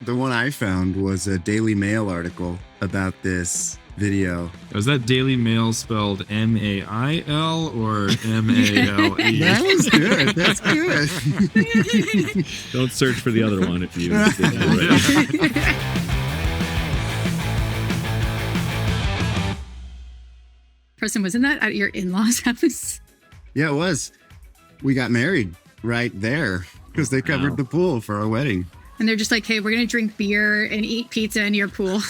The one I found was a Daily Mail article about this video. Was that Daily Mail spelled M-A-I-L or M-A-L-E? That was good. That's good. Don't search for the other one if you. Preston, wasn't that at your in-laws' house? Yeah, it was. We got married right there because they covered the pool for our wedding. And they're just like, hey, we're going to drink beer and eat pizza in your pool.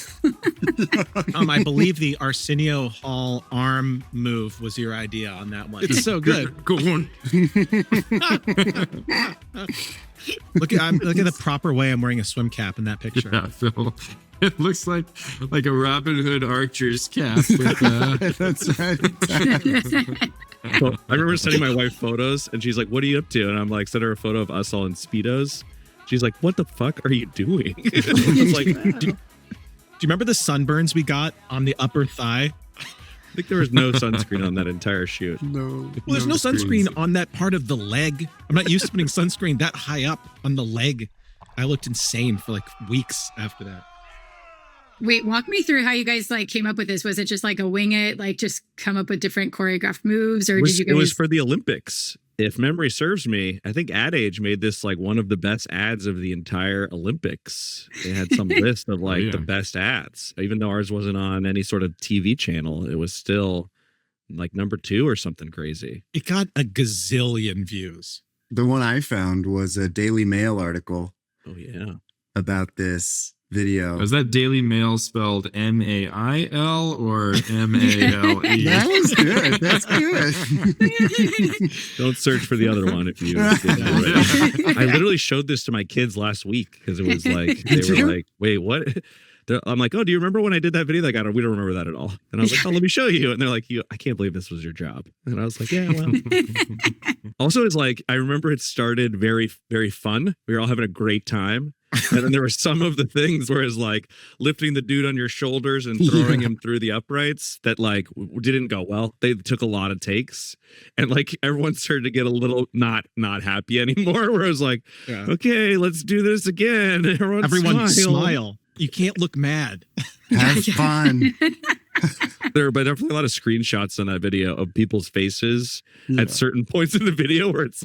I believe the Arsenio Hall arm move was your idea on that one. It's so good. Go on. Look at the proper way I'm wearing a swim cap in that picture. Yeah, Phil. It looks like a Robin Hood archer's cap. With, That's right. So I remember sending my wife photos, and she's like, "What are you up to?" And I'm like, send her a photo of us all in Speedos. She's like, "What the fuck are you doing?" I was like, do you remember the sunburns we got on the upper thigh? I think there was no sunscreen on that entire shoot. No. Well, there's no sunscreen on that part of the leg. I'm not used to putting sunscreen that high up on the leg. I looked insane for like weeks after that. Wait, walk me through how you guys came up with this. Was it just a wing it, just come up with different choreographed moves, or did you guys? It was for the Olympics. If memory serves me, I think Ad Age made this one of the best ads of the entire Olympics. They had some list of the best ads. Even though ours wasn't on any sort of TV channel, it was still number 2 or something crazy. It got a gazillion views. The one I found was a Daily Mail article. Oh, yeah. About this video. was that Daily Mail spelled M-A-I-L or M-A-L-E? That was good. That's good. Don't search for the other one if you. I literally showed this to my kids last week because it was they were like, "Wait, what?" I'm like, "Oh, do you remember when I did that video?" We don't remember that at all. And I was like, "Oh, let me show you." And they're like, I can't believe this was your job." And I was like, "Yeah, well." Also, it's I remember it started very, very fun. We were all having a great time. And then there were some of the things where it's lifting the dude on your shoulders and throwing him through the uprights that didn't go well. They took a lot of takes, and everyone started to get a little not happy anymore. Where it was okay, let's do this again. Everyone smile. You can't look mad. Have fun. There are definitely a lot of screenshots on that video of people's faces at certain points in the video where it's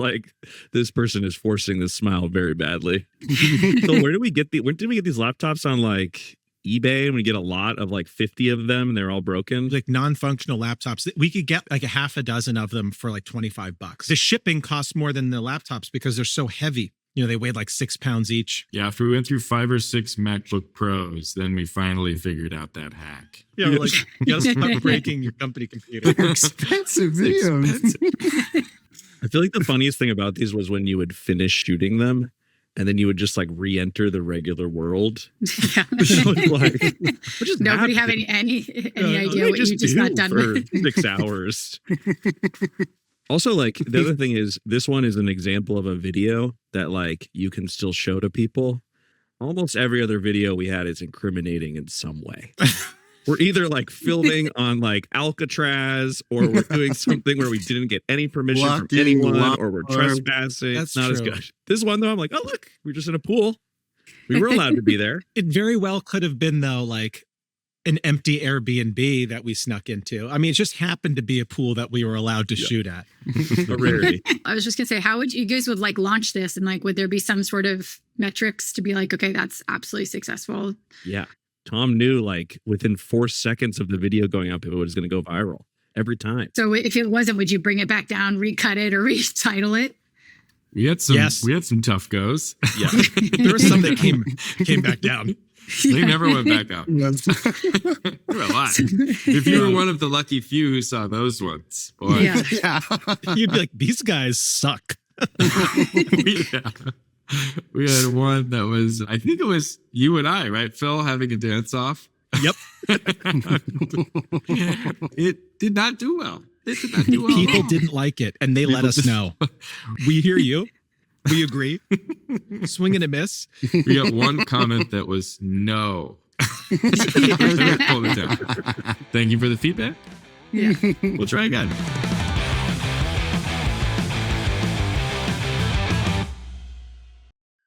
this person is forcing this smile very badly. So where did we get these laptops on eBay? And we get a lot of 50 of them and they're all broken. Non-functional laptops. We could get a half a dozen of them for $25. The shipping costs more than the laptops because they're so heavy. They weighed 6 pounds each. Yeah, after we went through 5 or 6 MacBook Pros, then we finally figured out that hack. Yeah, we're you gotta stop breaking your company computer. Expensive videos. I feel the funniest thing about these was when you would finish shooting them and then you would just re-enter the regular world. Yeah. Nobody having any idea what you just got done for with. 6 hours. Also, the other thing is, this one is an example of a video that you can still show to people. Almost every other video we had is incriminating in some way. We're either filming on Alcatraz, or we're doing something where we didn't get any permission from anyone, or we're trespassing. That's not true. as good. This one though, I'm oh look, we're just in a pool. We were allowed to be there. It very well could have been though an empty Airbnb that we snuck into. I mean, it just happened to be a pool that we were allowed to shoot at. A rarity. I was just gonna say, how would you guys launch this, and would there be some sort of metrics to be okay, that's absolutely successful? Yeah. Tom knew within 4 seconds of the video going up, it was going to go viral every time. So if it wasn't, would you bring it back down, recut it, or retitle it? We had some tough goes. Yeah. There were some that came back down. They never went back up. There were a lot. If you were one of the lucky few who saw those ones, boy. Yeah. You'd be these guys suck. We had one that was, I think it was you and I, right, Phil, having a dance off. Yep. It did not do well. It did not do well. People didn't like it, and they let us know. We hear you. We agree. Swing and a miss. We got one comment that was no. Pulled it down. Thank you for the feedback. Yeah. We'll try again.